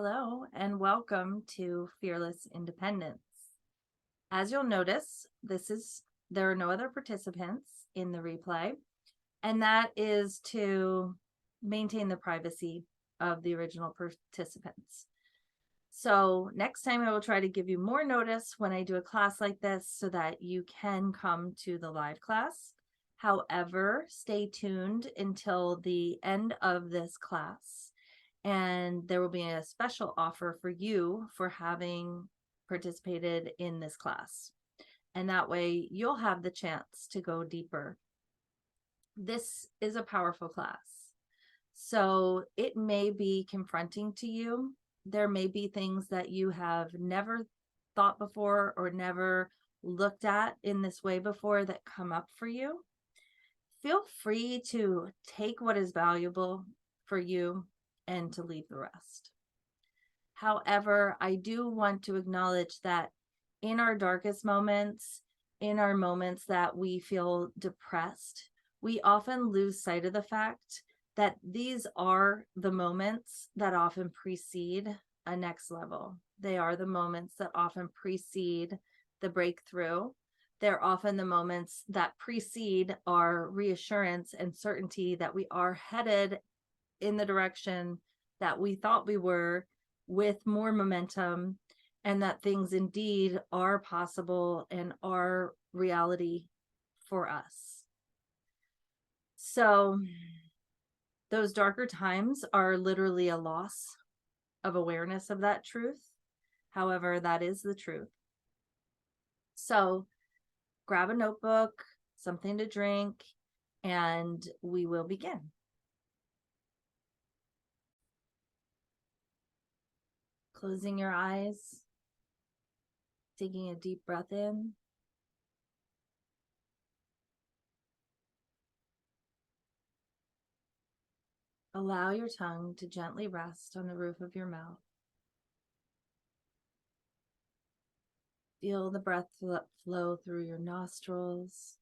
Hello and welcome to Fearless Independence. As you'll notice, there are no other participants in the replay, and that is to maintain the privacy of the original participants. So next time I will try to give you more notice when I do a class like this so that you can come to the live class. However, stay tuned until the end of this class, and there will be a special offer for you for having participated in this class. And that way you'll have the chance to go deeper. This is a powerful class. So it may be confronting to you. There may be things that you have never thought before or never looked at in this way before that come up for you. Feel free to take what is valuable for you and to leave the rest. However, I do want to acknowledge that in our darkest moments, in our moments that we feel depressed, we often lose sight of the fact that these are the moments that often precede a next level. They are the moments that often precede the breakthrough. They're often the moments that precede our reassurance and certainty that we are headed in the direction that we thought we were, with more momentum, and that things indeed are possible and are reality for us. So those darker times are literally a loss of awareness of that truth. However, that is the truth. So grab a notebook, something to drink, and we will begin. Closing your eyes, taking a deep breath in. Allow your tongue to gently rest on the roof of your mouth. Feel the breath flow through your nostrils.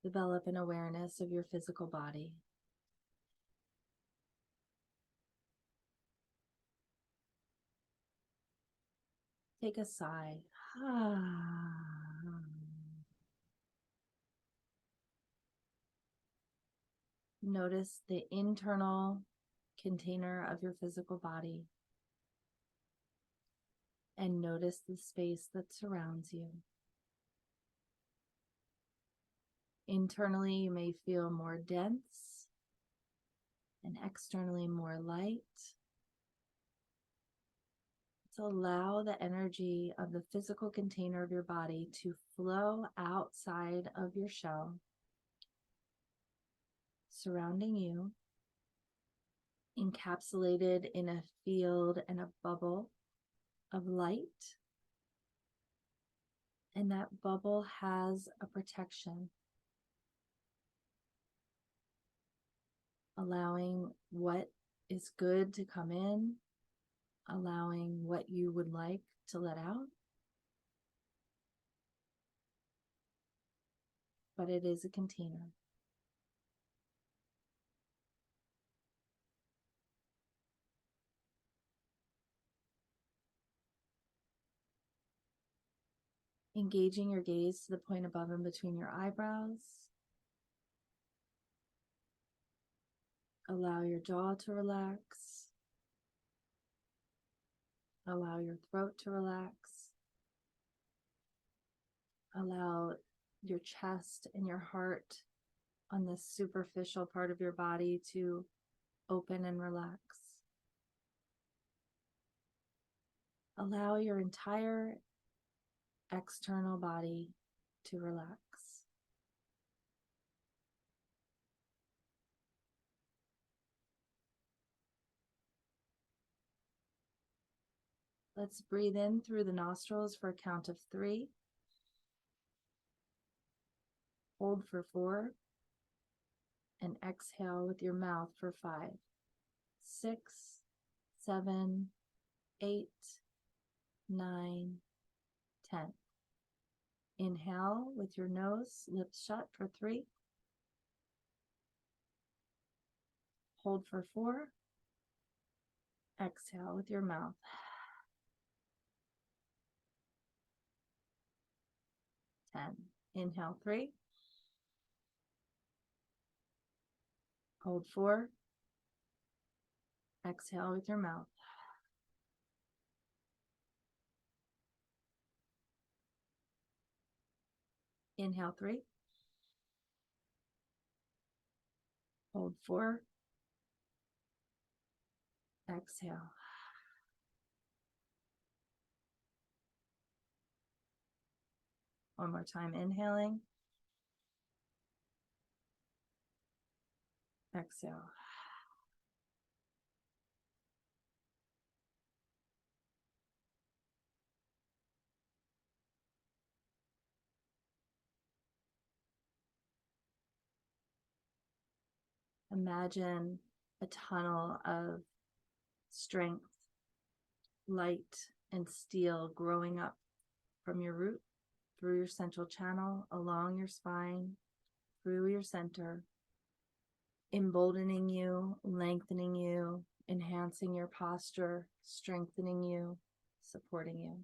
Develop an awareness of your physical body. Take a sigh. Notice the internal container of your physical body, and notice the space that surrounds you. Internally, you may feel more dense, and externally more light. Allow the energy of the physical container of your body to flow outside of your shell, surrounding you, encapsulated in a field and a bubble of light. And that bubble has a protection, allowing what is good to come in, allowing what you would like to let out. But it is a container. Engaging your gaze to the point above and between your eyebrows. Allow your jaw to relax. Allow your throat to relax. Allow your chest and your heart on this superficial part of your body to open and relax. Allow your entire external body to relax. Let's breathe in through the nostrils for a count of 3. Hold for 4. And exhale with your mouth for 5, 6, 7, 8, 9, 10. Inhale with your nose, lips shut for 3. Hold for 4. Exhale with your mouth. 10. Inhale 3. Hold 4. Exhale with your mouth. Inhale 3. Hold 4. Exhale. One more time, inhaling. Exhale. Imagine a tunnel of strength, light, and steel growing up from your root, through your central channel, along your spine, through your center, emboldening you, lengthening you, enhancing your posture, strengthening you, supporting you.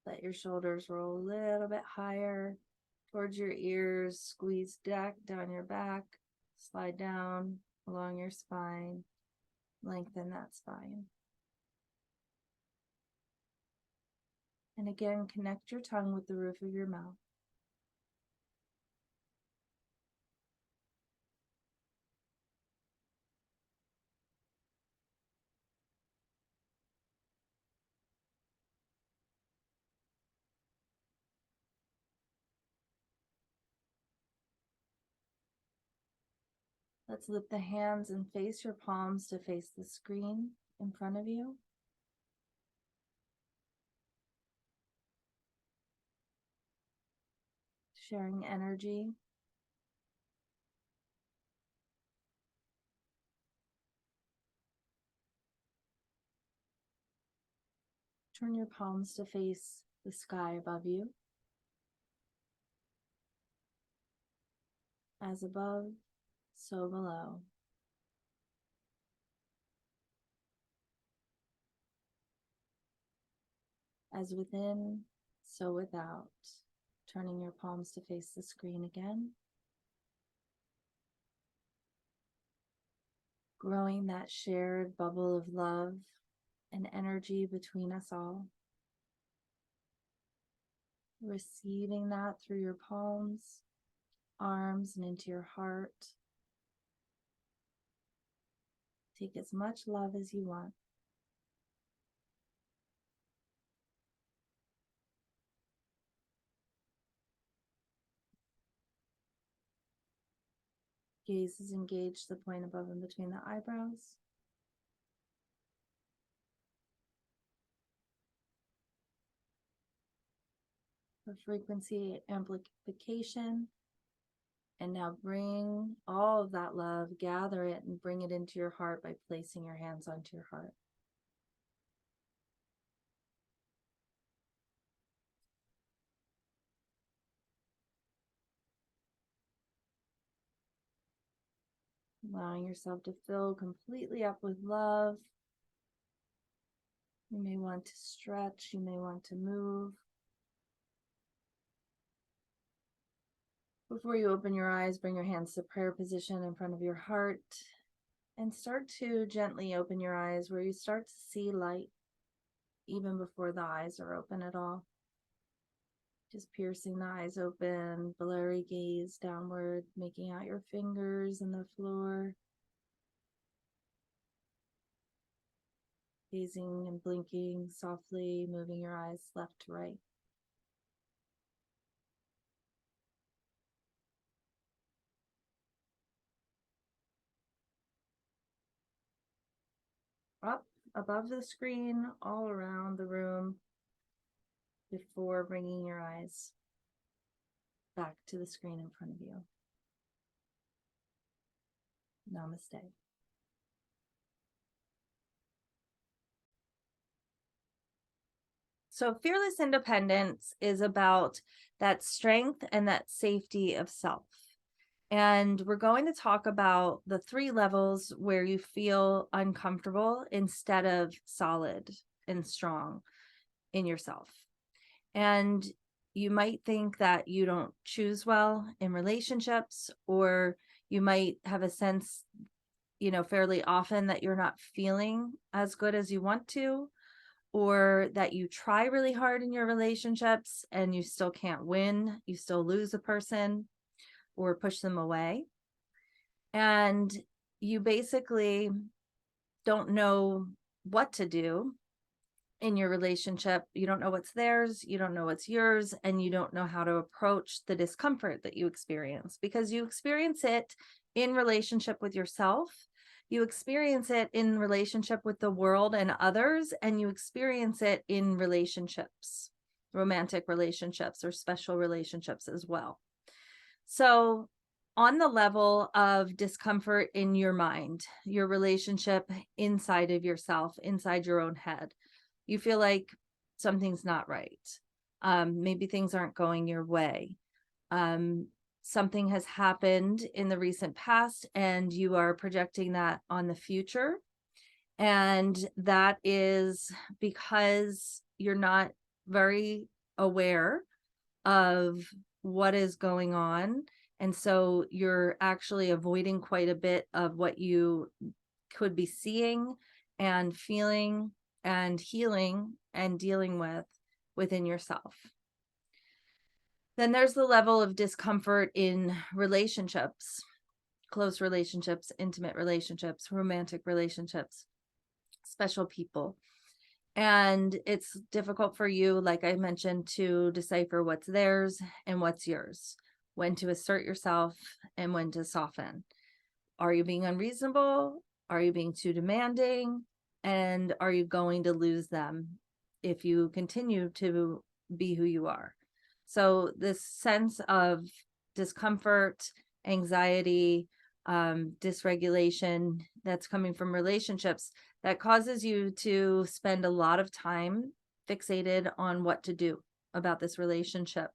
Let your shoulders roll a little bit higher towards your ears. Squeeze down your back. Slide down along your spine. Lengthen that spine. And again, connect your tongue with the roof of your mouth. Let's lift the hands and face your palms to face the screen in front of you. Sharing energy. Turn your palms to face the sky above you. As above, so below. As within, so without. Turning your palms to face the screen again. Growing that shared bubble of love and energy between us all. Receiving that through your palms, arms, and into your heart. Take as much love as you want. Gaze is engaged to the point above and between the eyebrows. For frequency amplification. And now bring all of that love, gather it, and bring it into your heart by placing your hands onto your heart. Allowing yourself to fill completely up with love. You may want to stretch, you may want to move. Before you open your eyes, bring your hands to prayer position in front of your heart and start to gently open your eyes where you start to see light even before the eyes are open at all. Just piercing the eyes open, blurry gaze downward, making out your fingers in the floor. Gazing and blinking softly, moving your eyes left to right. Up above the screen, all around the room, before bringing your eyes back to the screen in front of you. Namaste. So, fearless independence is about that strength and that safety of self. And we're going to talk about the three levels where you feel uncomfortable instead of solid and strong in yourself. And you might think that you don't choose well in relationships, or you might have a sense, fairly often that you're not feeling as good as you want to, or that you try really hard in your relationships and you still can't win, you still lose a person or push them away. And you basically don't know what to do in your relationship. You don't know what's theirs, you don't know what's yours, and you don't know how to approach the discomfort that you experience, because you experience it in relationship with yourself, you experience it in relationship with the world and others, and you experience it in relationships, romantic relationships or special relationships as well. So on the level of discomfort in your mind, your relationship inside of yourself, inside your own head, you feel like something's not right. Maybe things aren't going your way. Something has happened in the recent past and you are projecting that on the future. And that is because you're not very aware of what is going on. And so you're actually avoiding quite a bit of what you could be seeing and feeling and healing and dealing with within yourself. Then there's the level of discomfort in relationships, close relationships, intimate relationships, romantic relationships, special people. And it's difficult for you, like I mentioned, to decipher what's theirs and what's yours, when to assert yourself and when to soften. Are you being unreasonable? Are you being too demanding? And are you going to lose them if you continue to be who you are? So this sense of discomfort, anxiety, dysregulation that's coming from relationships, that causes you to spend a lot of time fixated on what to do about this relationship,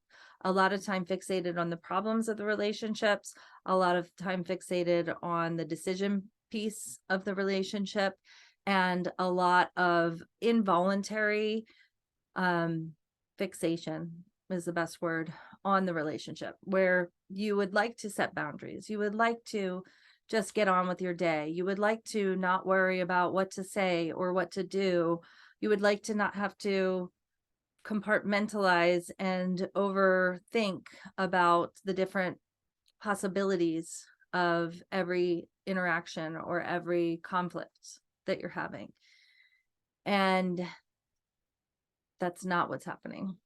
a lot of time fixated on the problems of the relationships, a lot of time fixated on the decision piece of the relationship, and a lot of involuntary fixation is the best word on the relationship, where you would like to set boundaries. You would like to just get on with your day. You would like to not worry about what to say or what to do. You would like to not have to compartmentalize and overthink about the different possibilities of every interaction or every conflict that you're having. And that's not what's happening.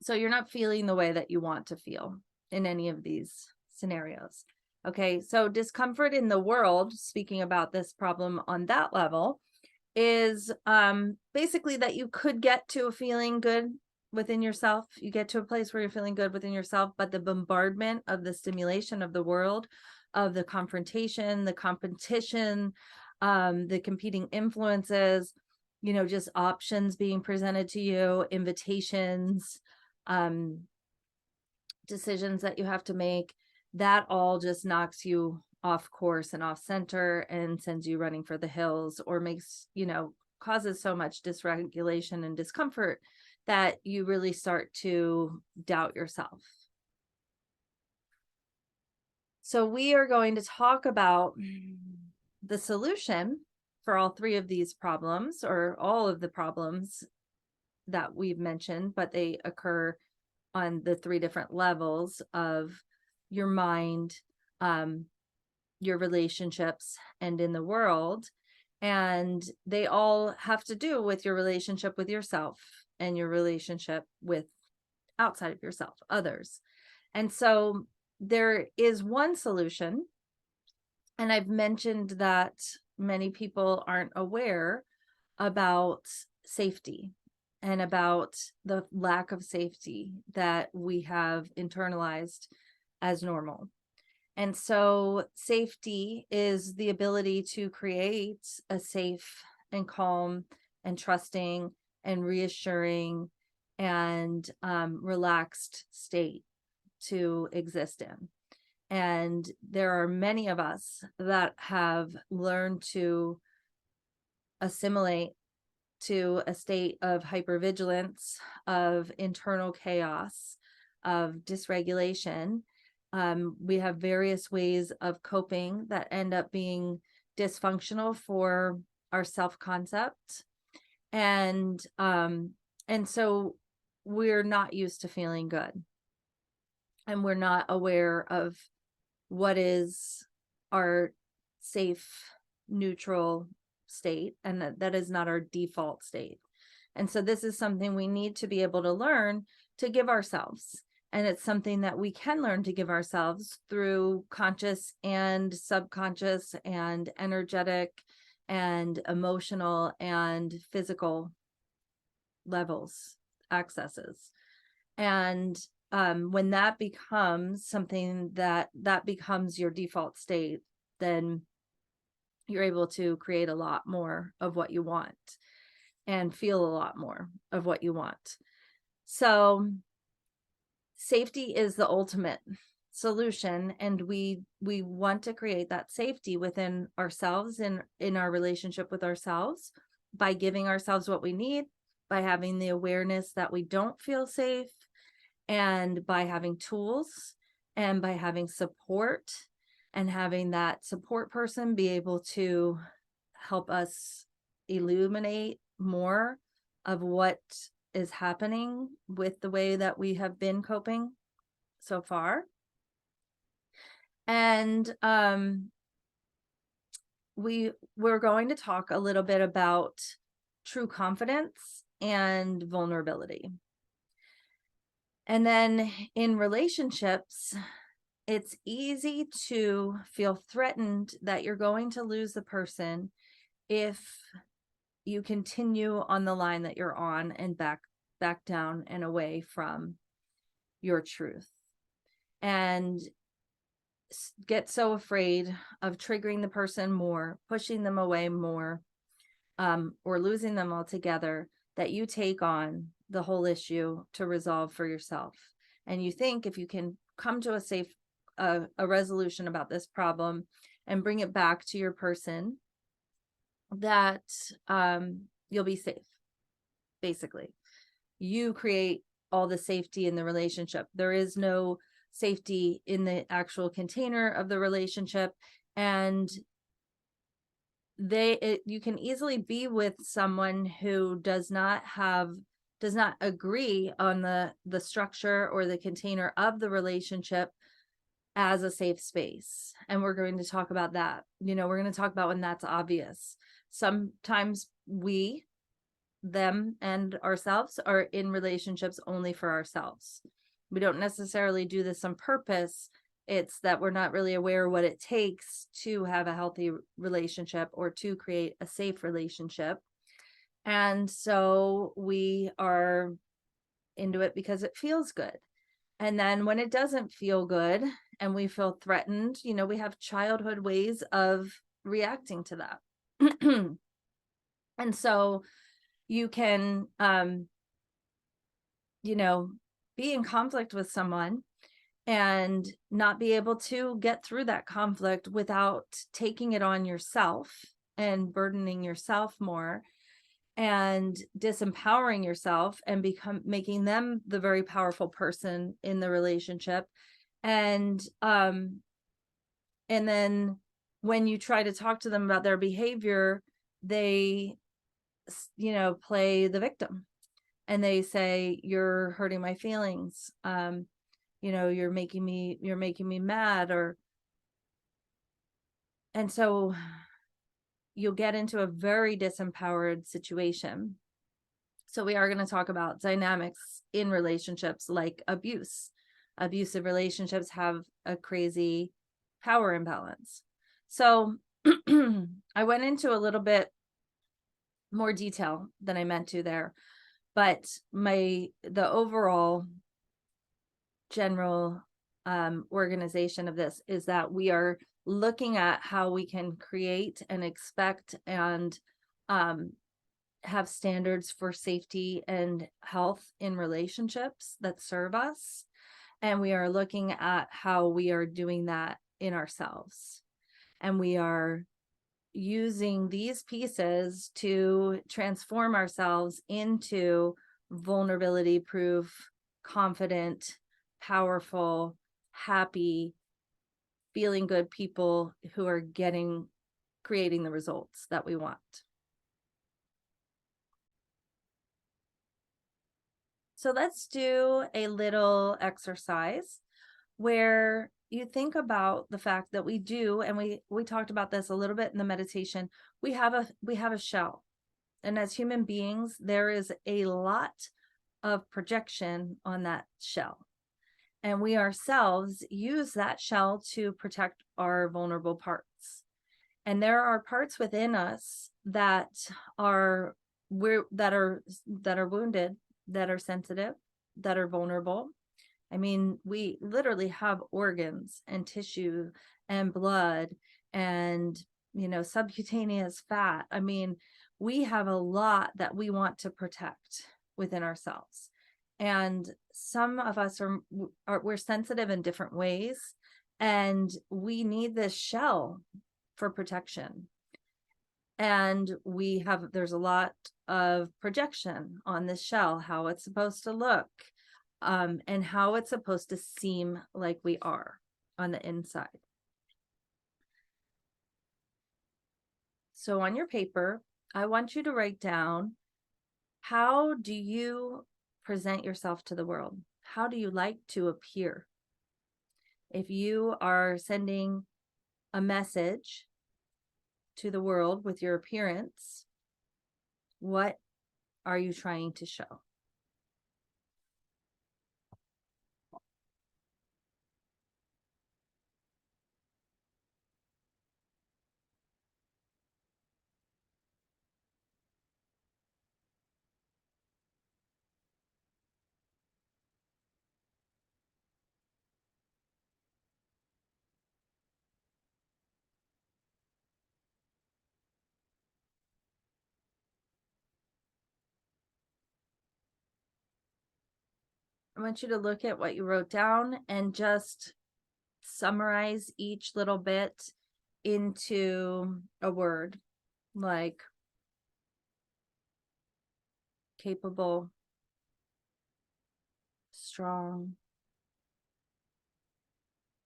So you're not feeling the way that you want to feel in any of these scenarios. Okay, so discomfort in the world, speaking about this problem on that level, is basically that you could get to a feeling good within yourself. You get to a place where you're feeling good within yourself, but the bombardment of the stimulation of the world, of the confrontation, the competition, the competing influences, just options being presented to you, invitations, decisions that you have to make, that all just knocks you off course and off center and sends you running for the hills, or makes, causes so much dysregulation and discomfort that you really start to doubt yourself. So we are going to talk about the solution for all three of these problems, or all of the problems that we've mentioned, but they occur on the three different levels of your mind, your relationships, and in the world. And they all have to do with your relationship with yourself and your relationship with outside of yourself, others. And so there is one solution, and I've mentioned that many people aren't aware about safety and about the lack of safety that we have internalized as normal. And so safety is the ability to create a safe and calm and trusting and reassuring and relaxed state to exist in. And there are many of us that have learned to assimilate to a state of hypervigilance, of internal chaos, of dysregulation. We have various ways of coping that end up being dysfunctional for our self-concept. And so we're not used to feeling good. And we're not aware of what is our safe, neutral state, and that is not our default state. And so this is something we need to be able to learn to give ourselves. And it's something that we can learn to give ourselves through conscious and subconscious and energetic and emotional and physical levels, accesses. And when that becomes something that becomes your default state, then you're able to create a lot more of what you want and feel a lot more of what you want. So safety is the ultimate solution, and we want to create that safety within ourselves and in our relationship with ourselves by giving ourselves what we need, by having the awareness that we don't feel safe, and by having tools and by having support and having that support person be able to help us illuminate more of what is happening with the way that we have been coping so far. And we're going to talk a little bit about true confidence and vulnerability. And then in relationships, it's easy to feel threatened that you're going to lose the person if you continue on the line that you're on and back down and away from your truth, and get so afraid of triggering the person more, pushing them away more, or losing them altogether, that you take on the whole issue to resolve for yourself. And you think if you can come to a safe a resolution about this problem and bring it back to your person, that you'll be safe. Basically, you create all the safety in the relationship. There is no safety in the actual container of the relationship, and you can easily be with someone who does not agree on the structure or the container of the relationship as a safe space. And we're going to talk about that. We're going to talk about when that's obvious. Sometimes we, them, and ourselves are in relationships only for ourselves. We don't necessarily do this on purpose. It's that we're not really aware what it takes to have a healthy relationship or to create a safe relationship. And so we are into it because it feels good. And then when it doesn't feel good and we feel threatened, we have childhood ways of reacting to that. And so you can, be in conflict with someone and not be able to get through that conflict without taking it on yourself and burdening yourself more and disempowering yourself and making them the very powerful person in the relationship. And then when you try to talk to them about their behavior, they play the victim, and they say, you're hurting my feelings, you're making me mad, and so you'll get into a very disempowered situation. So we are going to talk about dynamics in relationships like abuse. Abusive relationships have a crazy power imbalance. So I went into a little bit more detail than I meant to there, but the overall general organization of this is that we are looking at how we can create and expect and have standards for safety and health in relationships that serve us. And we are looking at how we are doing that in ourselves. And we are using these pieces to transform ourselves into vulnerability proof, confident, powerful, happy, feeling good people who are creating the results that we want. So let's do a little exercise where you think about the fact that we do, and we talked about this a little bit in the meditation, we have a shell. And as human beings, there is a lot of projection on that shell. And we ourselves use that shell to protect our vulnerable parts. And there are parts within us that are that are wounded, that are sensitive, that are vulnerable. I mean, we literally have organs and tissue and blood and, subcutaneous fat. I mean, we have a lot that we want to protect within ourselves. And some of us we're sensitive in different ways, and we need this shell for protection. And there's a lot of projection on this shell, how it's supposed to look, and how it's supposed to seem like we are on the inside. So on your paper, I want you to write down, how do you present yourself to the world? How do you like to appear? If you are sending a message to the world with your appearance, what are you trying to show? I want you to look at what you wrote down and just summarize each little bit into a word, like capable, strong,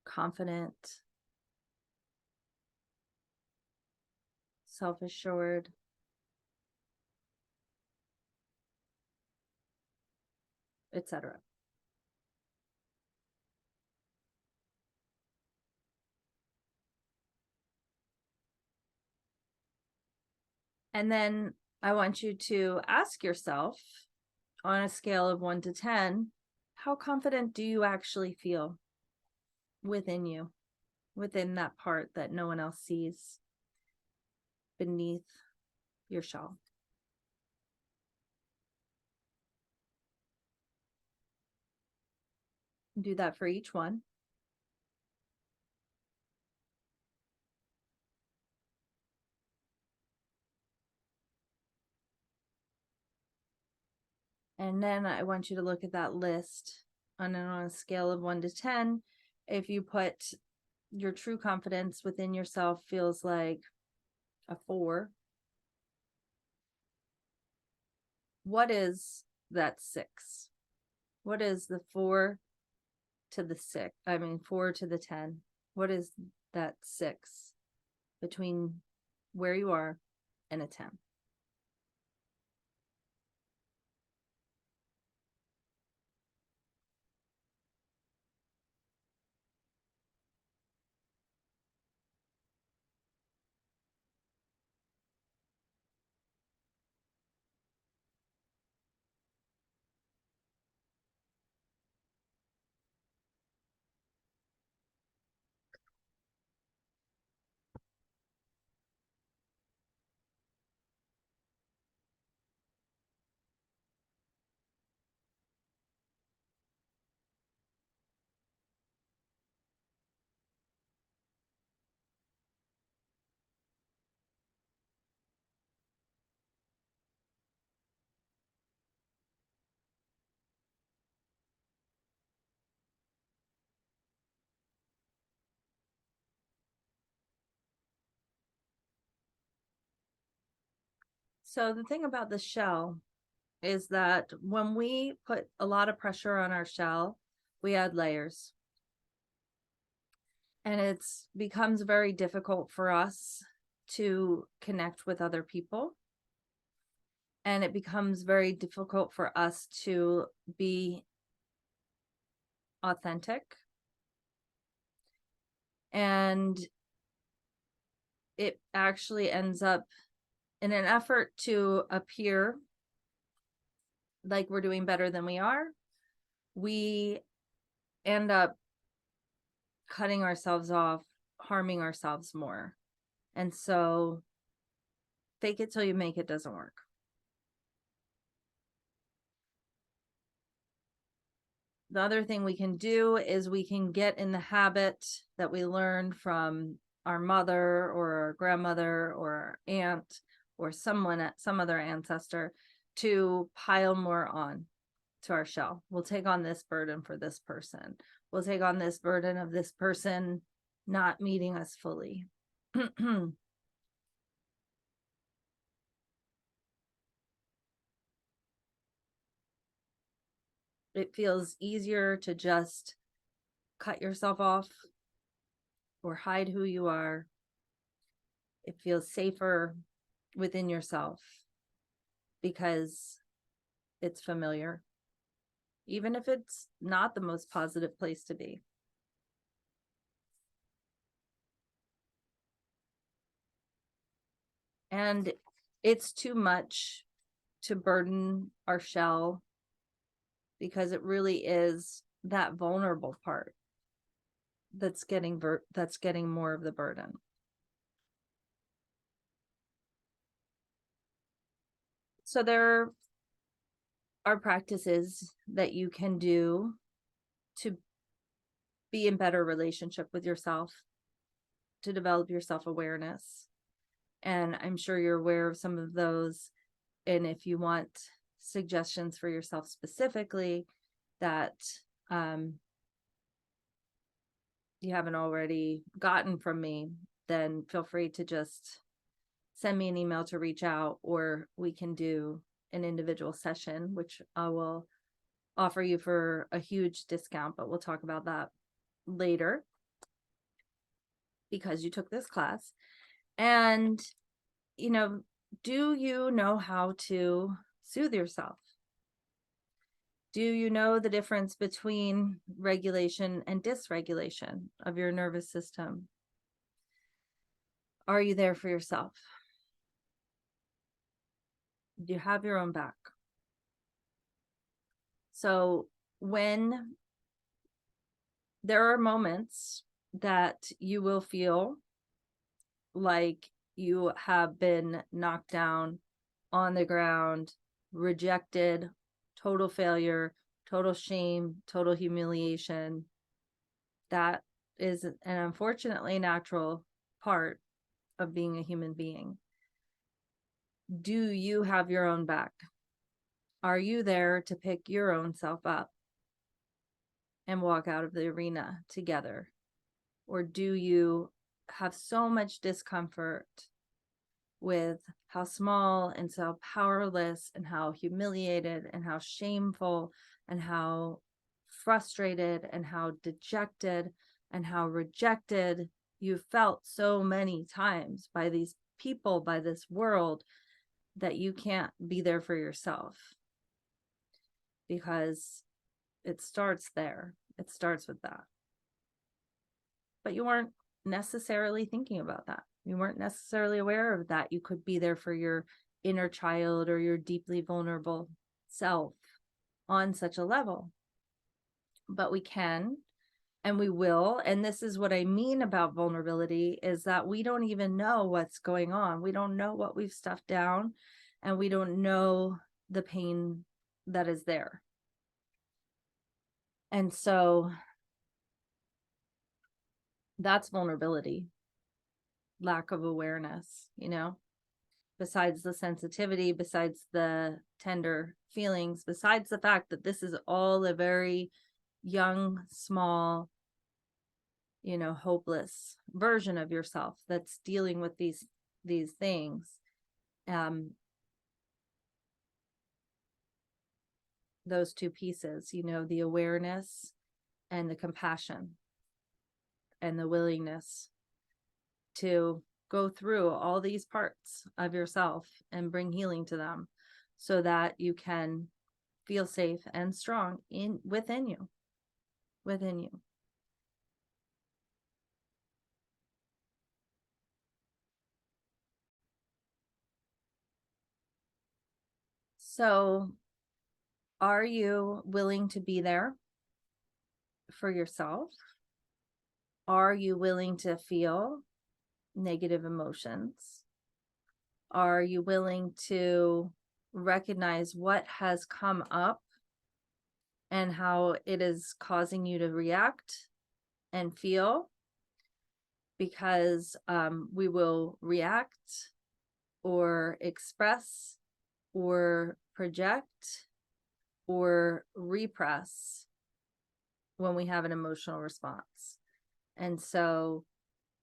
confident, self-assured, etc. And then I want you to ask yourself, on a scale of 1 to 10, how confident do you actually feel within you, within that part that no one else sees beneath your shell? Do that for each one. And then I want you to look at that list on a scale of 1 to 10. If you put your true confidence within yourself feels like a 4, what is that 6? What is the 4 to the 6? I mean, 4 to the 10. What is that 6 between where you are and a 10? So the thing about the shell is that when we put a lot of pressure on our shell, we add layers. And it becomes very difficult for us to connect with other people. And it becomes very difficult for us to be authentic. And it actually ends up, in an effort to appear like we're doing better than we are, we end up cutting ourselves off, harming ourselves more. And so fake it till you make it doesn't work. The other thing we can do is we can get in the habit that we learned from our mother or our grandmother or our aunt or some other ancestor to pile more on to our shell. We'll take on this burden for this person. We'll take on this burden of this person not meeting us fully. It feels easier to just cut yourself off or hide who you are. It feels safer within yourself because it's familiar, even if it's not the most positive place to be. And it's too much to burden our shell because it really is that vulnerable part that's getting more of the burden. So there are practices that you can do to be in better relationship with yourself, to develop your self-awareness. And I'm sure you're aware of some of those. And if you want suggestions for yourself specifically that you haven't already gotten from me, then feel free to just send me an email to reach out, or we can do an individual session, which I will offer you for a huge discount, but we'll talk about that later because you took this class. And, do you know how to soothe yourself? Do you know the difference between regulation and dysregulation of your nervous system? Are you there for yourself? Do you have your own back? So when there are moments that you will feel like you have been knocked down on the ground, rejected, total failure, total shame, total humiliation, that is an unfortunately natural part of being a human being. Do you have your own back? Are you there to pick your own self up and walk out of the arena together? Or do you have so much discomfort with how small and so powerless and how humiliated and how shameful and how frustrated and how dejected and how rejected you felt so many times by these people, by this world, that you can't be there for yourself? Because it starts there. It starts with that. But you weren't necessarily thinking about that. You weren't necessarily aware of that. You could be there for your inner child or your deeply vulnerable self on such a level. But we can, and we will. And this is what I mean about vulnerability, is that we don't even know what's going on. We don't know what we've stuffed down, and we don't know the pain that is there. And so that's vulnerability, lack of awareness, besides the sensitivity, besides the tender feelings, besides the fact that this is all a very young, small, hopeless version of yourself that's dealing with these things. those two pieces, the awareness and the compassion and the willingness to go through all these parts of yourself and bring healing to them so that you can feel safe and strong within you. So, are you willing to be there for yourself? Are you willing to feel negative emotions? Are you willing to recognize what has come up and how it is causing you to react and feel? Because we will react or express or project or repress when we have an emotional response. And so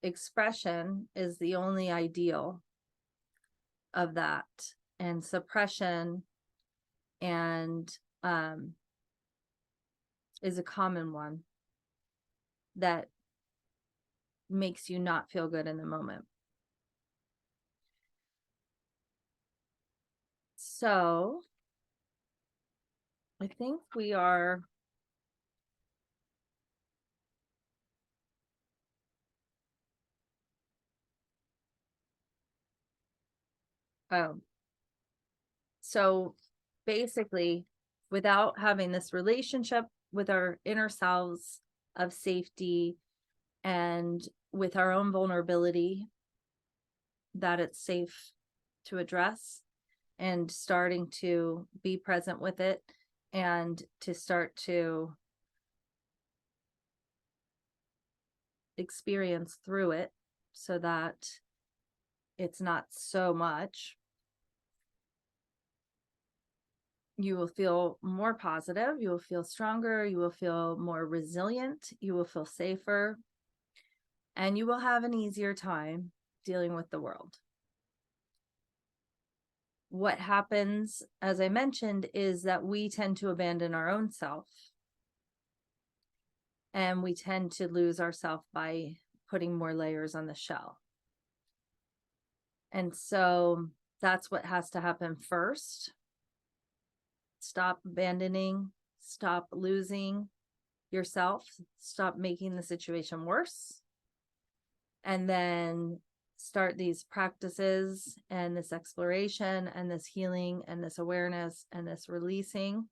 expression is the only ideal of that, and suppression and is a common one that makes you not feel good in the moment. So I think we are so basically, without having this relationship with our inner selves of safety and with our own vulnerability that it's safe to address, and starting to be present with it and to start to experience through it so that it's not so much, you will feel more positive, you will feel stronger, you will feel more resilient, you will feel safer, and you will have an easier time dealing with the world. What happens, as I mentioned, is that we tend to abandon our own self, and we tend to lose ourselves by putting more layers on the shell. And so that's what has to happen first. Stop abandoning, stop losing yourself, stop making the situation worse, and then start these practices and this exploration and this healing and this awareness and this releasing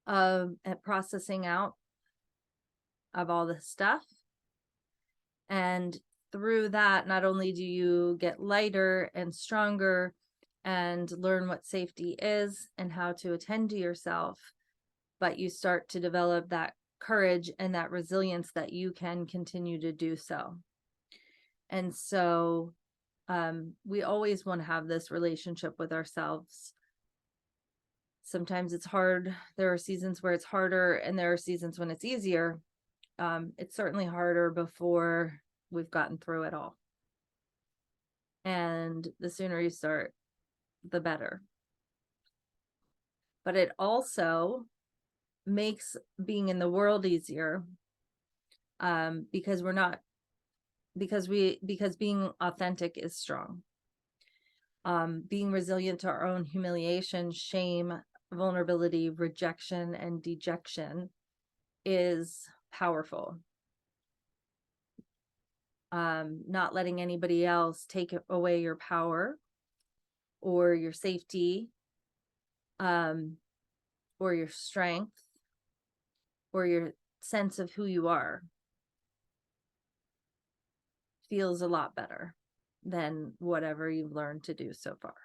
of processing out of all this stuff. And through that, not only do you get lighter and stronger and learn what safety is and how to attend to yourself, but you start to develop that courage and that resilience that you can continue to do so. And so we always want to have this relationship with ourselves. Sometimes it's hard. There are seasons where it's harder, and there are seasons when it's easier. It's certainly harder before we've gotten through it all. And the sooner you start, the better. But it also makes being in the world easier, because being authentic is strong. Being resilient to our own humiliation, shame, vulnerability, rejection, and dejection is powerful. Not letting anybody else take away your power or your safety, or your strength or your sense of who you are feels a lot better than whatever you've learned to do so far.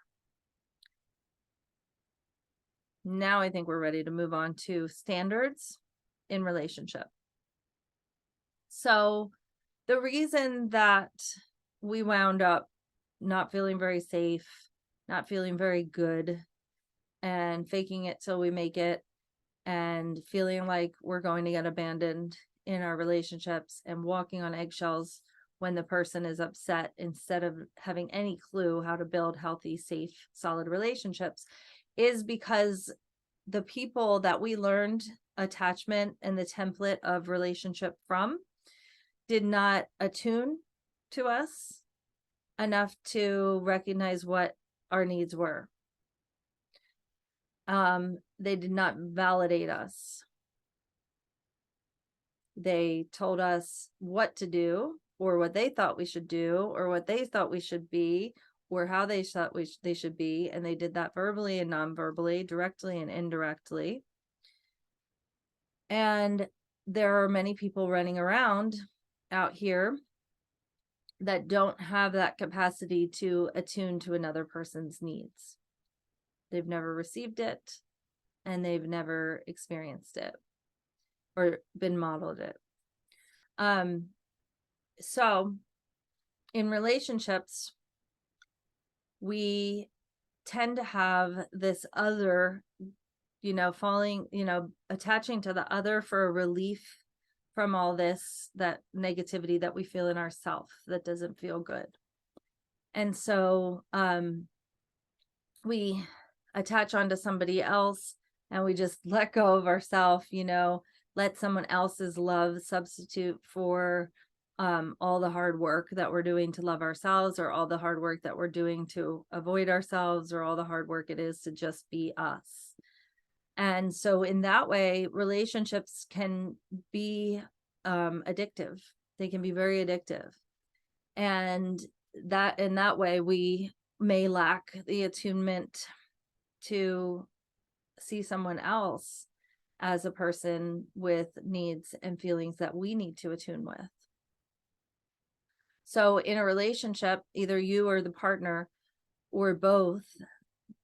Now I think we're ready to move on to standards in relationship. So the reason that we wound up not feeling very safe, not feeling very good, and faking it till we make it, and feeling like we're going to get abandoned in our relationships and walking on eggshells when the person is upset, instead of having any clue how to build healthy, safe, solid relationships, is because the people that we learned attachment and the template of relationship from did not attune to us enough to recognize what our needs were. They did not validate us. They told us what to do, or what they thought we should do, or what they thought we should be, or how they thought they should be. And they did that verbally and non-verbally, directly and indirectly. And there are many people running around out here that don't have that capacity to attune to another person's needs. They've never received it, and they've never experienced it or been modeled it. So in relationships, we tend to have this other, attaching to the other for a relief from all this, that negativity that we feel in ourselves that doesn't feel good. And so we attach onto somebody else, and we just let go of ourselves, let someone else's love substitute for all the hard work that we're doing to love ourselves, or all the hard work that we're doing to avoid ourselves, or all the hard work it is to just be us. And so in that way, relationships can be addictive. They can be very addictive. And that in that way, we may lack the attunement to see someone else as a person with needs and feelings that we need to attune with. So in a relationship, either you or the partner, or both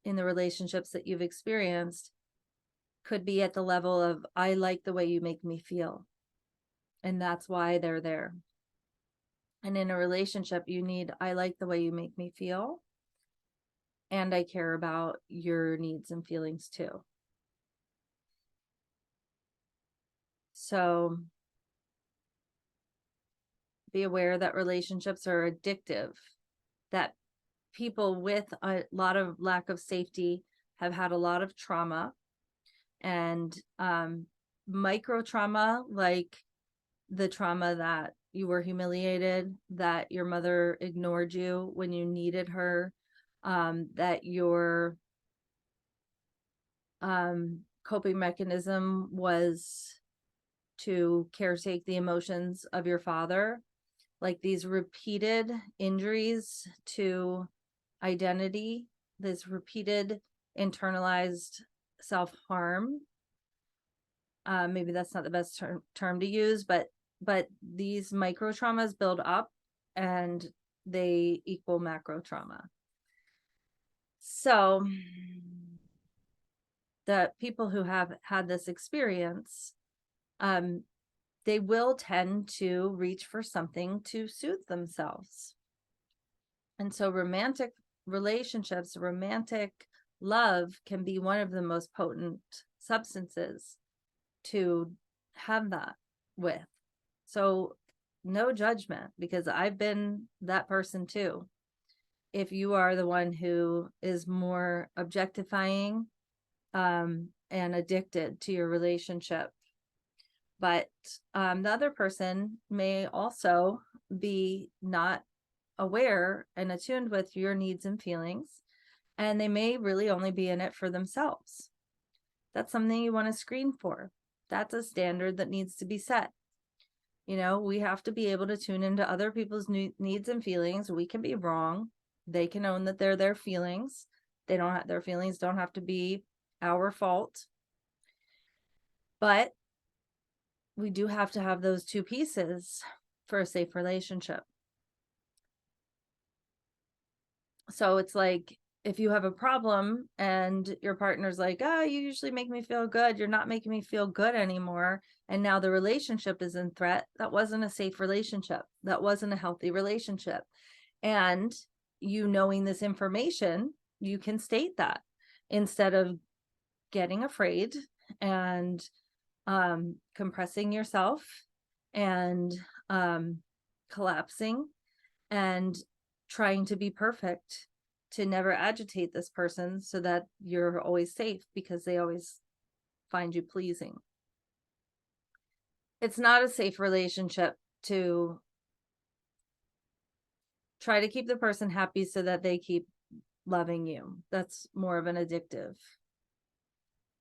in the relationships that you've experienced, could be at the level of, I like the way you make me feel. And that's why they're there. And in a relationship, you need, I like the way you make me feel, and I care about your needs and feelings too. So be aware that relationships are addictive, that people with a lot of lack of safety have had a lot of trauma, and micro trauma, like the trauma that you were humiliated, that your mother ignored you when you needed her, that your coping mechanism was to caretake the emotions of your father. Like these repeated injuries to identity, this repeated internalized self-harm. Maybe that's not the best term to use, but these micro traumas build up and they equal macro trauma. So the people who have had this experience, they will tend to reach for something to soothe themselves. And so romantic relationships, romantic love can be one of the most potent substances to have that with. So no judgment, because I've been that person too. If you are the one who is more objectifying and addicted to your relationship, but the other person may also be not aware and attuned with your needs and feelings, and they may really only be in it for themselves. That's something you want to screen for. That's a standard that needs to be set. We have to be able to tune into other people's needs and feelings. We can be wrong. They can own that they're their feelings. Their feelings don't have to be our fault. But we do have to have those two pieces for a safe relationship. So it's like, if you have a problem and your partner's like, you usually make me feel good, you're not making me feel good anymore, and now the relationship is in threat, that wasn't a safe relationship. That wasn't a healthy relationship. And you knowing this information, you can state that instead of getting afraid and compressing yourself and collapsing and trying to be perfect to never agitate this person so that you're always safe because they always find you pleasing. It's not a safe relationship to try to keep the person happy so that they keep loving you. That's more of an addictive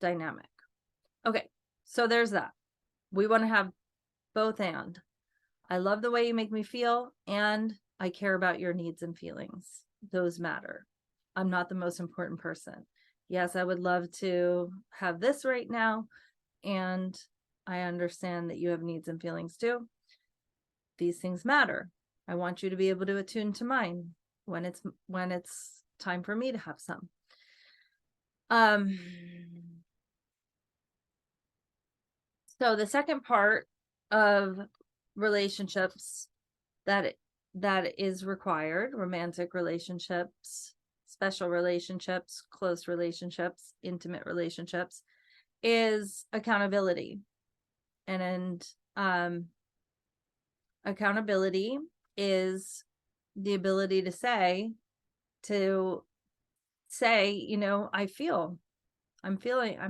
dynamic. Okay, so there's that. We want to have both and. I love the way you make me feel, and I care about your needs and feelings. Those matter. I'm not the most important person. Yes, I would love to have this right now, and I understand that you have needs and feelings too. These things matter. I want you to be able to attune to mine when it's time for me to have some. So the second part of relationships that is required, romantic relationships, special relationships, close relationships, intimate relationships, is accountability. And accountability is the ability to say, you know, I'm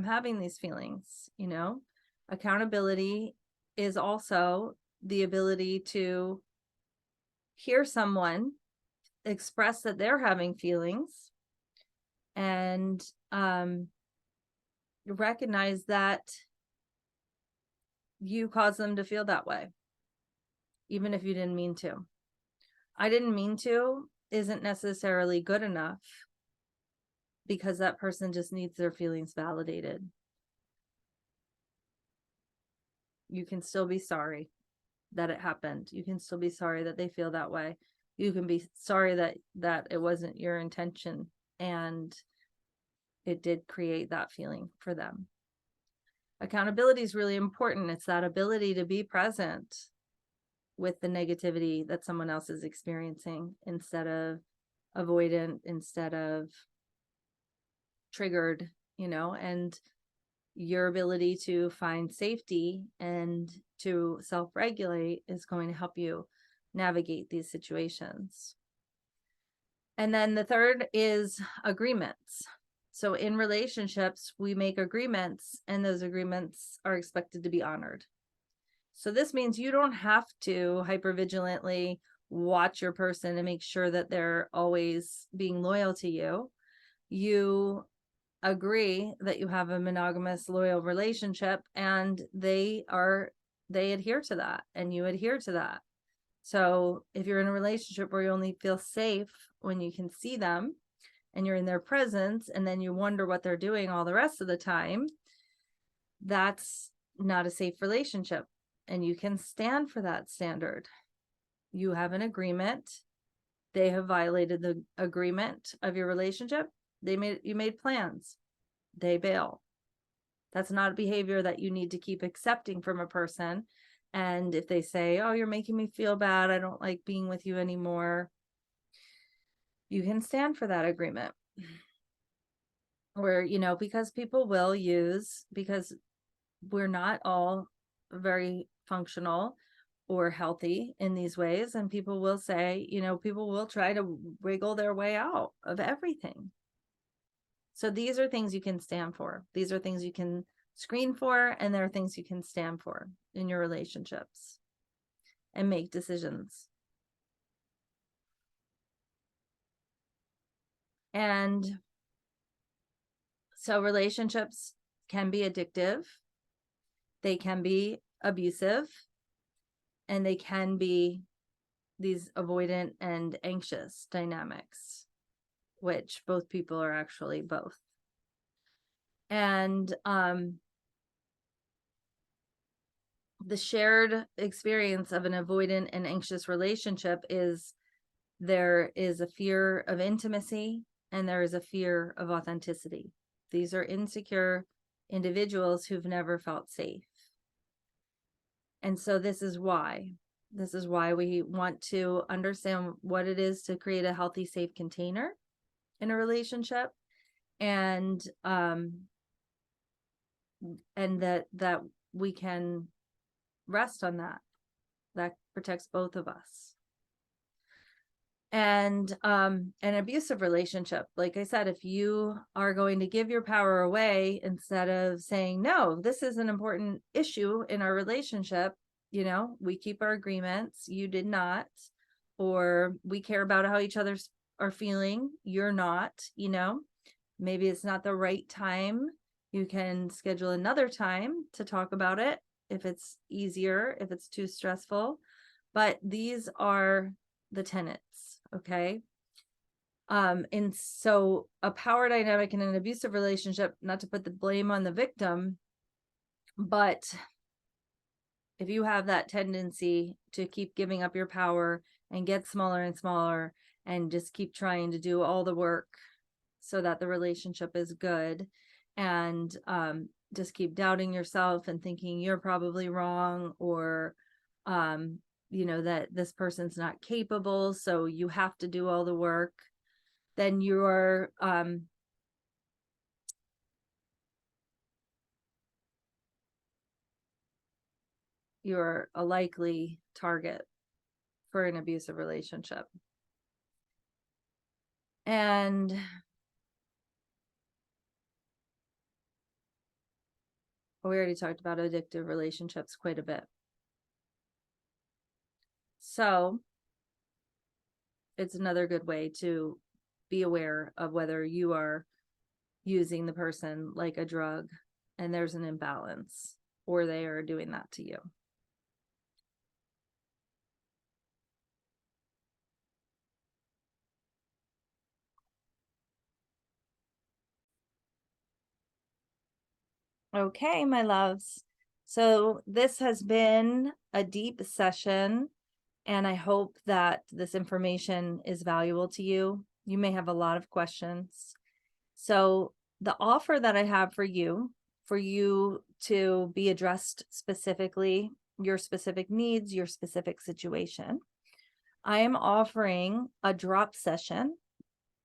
having these feelings, you know. Accountability is also the ability to hear someone express that they're having feelings and recognize that you caused them to feel that way, even if you didn't mean to. I didn't mean to isn't necessarily good enough, because that person just needs their feelings validated. You can still be sorry that it happened. You can still be sorry that they feel that way. You can be sorry that it wasn't your intention and it did create that feeling for them. Accountability is really important. It's that ability to be present with the negativity that someone else is experiencing, instead of avoidant, instead of triggered, you know. And your ability to find safety and to self-regulate is going to help you navigate these situations. And then the third is agreements. So in relationships, we make agreements, and those agreements are expected to be honored. So this means you don't have to hypervigilantly watch your person and make sure that they're always being loyal to you. You agree that you have a monogamous, loyal relationship, and they adhere to that, and you adhere to that. So if you're in a relationship where you only feel safe when you can see them and you're in their presence, and then you wonder what they're doing all the rest of the time, that's not a safe relationship. And you can stand for that standard. You have an agreement. They have violated the agreement of your relationship. You made plans. They bail. That's not a behavior that you need to keep accepting from a person. And if they say, oh, you're making me feel bad, I don't like being with you anymore, you can stand for that agreement. Where, you know, because we're not all very functional or healthy in these ways. And people will say, you know, people will try to wiggle their way out of everything. So these are things you can stand for. These are things you can screen for, and there are things you can stand for in your relationships and make decisions. And so relationships can be addictive, they can be abusive, and they can be these avoidant and anxious dynamics, which both people are actually both. And the shared experience of an avoidant and anxious relationship is there is a fear of intimacy and there is a fear of authenticity. These are insecure individuals who've never felt safe. And so this is why we want to understand what it is to create a healthy, safe container in a relationship, and that we can rest on that protects both of us. And an abusive relationship, like I said, if you are going to give your power away instead of saying, no, this is an important issue in our relationship, we keep our agreements, you did not, or we care about how each other are feeling, you're not, maybe it's not the right time. You can schedule another time to talk about it if it's easier, if it's too stressful. But these are the tenets, okay? And so a power dynamic in an abusive relationship, not to put the blame on the victim, but if you have that tendency to keep giving up your power and get smaller and smaller and just keep trying to do all the work so that the relationship is good, and just keep doubting yourself and thinking you're probably wrong, or that this person's not capable, so you have to do all the work, then you're a likely target for an abusive relationship. And we already talked about addictive relationships quite a bit. So it's another good way to be aware of whether you are using the person like a drug and there's an imbalance, or they are doing that to you. Okay, my loves. So this has been a deep session, and I hope that this information is valuable to you. You may have a lot of questions. So the offer that I have for you to be addressed specifically, your specific needs, your specific situation, I am offering a drop session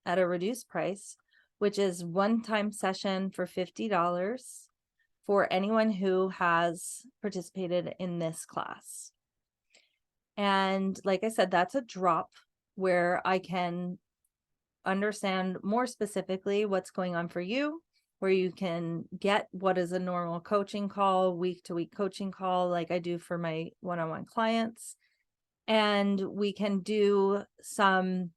at a reduced price, which is one-time session for $50 for anyone who has participated in this class. And like I said, that's a drop where I can understand more specifically what's going on for you, where you can get what is a normal coaching call, week-to-week coaching call, like I do for my one-on-one clients. And we can give you some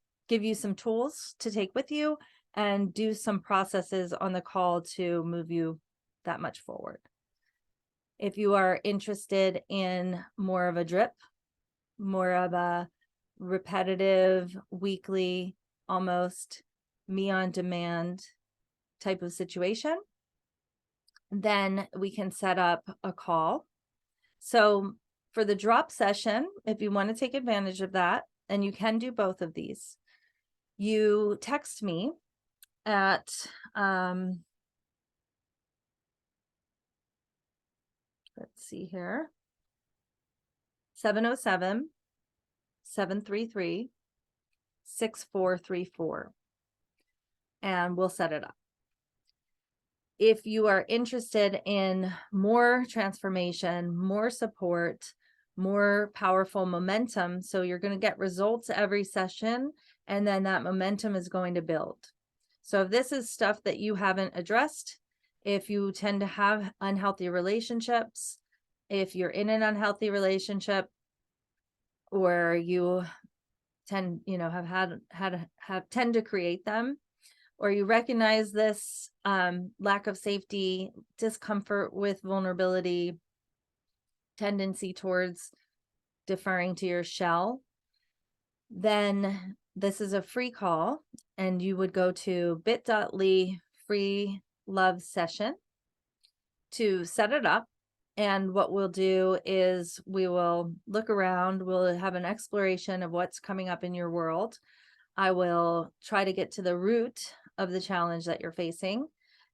tools to take with you and do some processes on the call to move you that much forward. If you are interested in more of a drip, more of a repetitive, weekly, almost me on demand type of situation, then we can set up a call. So for the drop session, if you want to take advantage of that, and you can do both of these, you text me at let's see here, 707-733-6434, and we'll set it up. If you are interested in more transformation, more support, more powerful momentum, so you're going to get results every session, and then that momentum is going to build. So if this is stuff that you haven't addressed, if you tend to have unhealthy relationships, if you're in an unhealthy relationship, or you tend, tend to create them, or you recognize this lack of safety, discomfort with vulnerability, tendency towards deferring to your shell, then this is a free call, and you would go to bit.ly free love session to set it up. And what we'll do is we will look around, we'll have an exploration of what's coming up in your world. I will try to get to the root of the challenge that you're facing,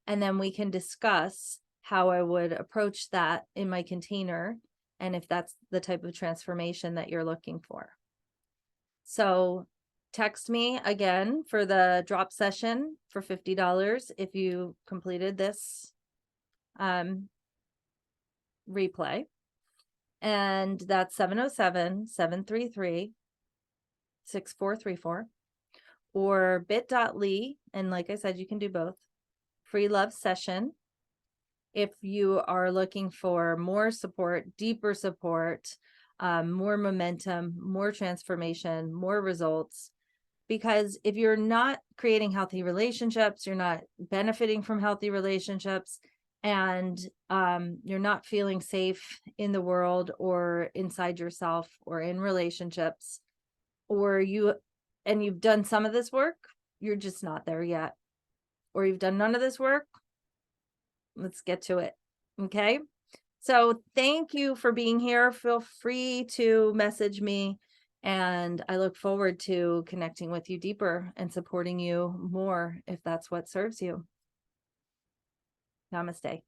and then we can discuss how I would approach that in my container, and if that's the type of transformation that you're looking for. So text me again for the drop session for $50 if you completed this replay, and that's 707-733-6434. 6434 or bit.ly. And like I said, you can do both. Free love session. If you are looking for more support, deeper support, more momentum, more transformation, more results. Because if you're not creating healthy relationships, you're not benefiting from healthy relationships, and you're not feeling safe in the world or inside yourself or in relationships, or you've done some of this work, you're just not there yet, or you've done none of this work, let's get to it. Okay. So thank you for being here. Feel free to message me, and I look forward to connecting with you deeper and supporting you more if that's what serves you. Namaste.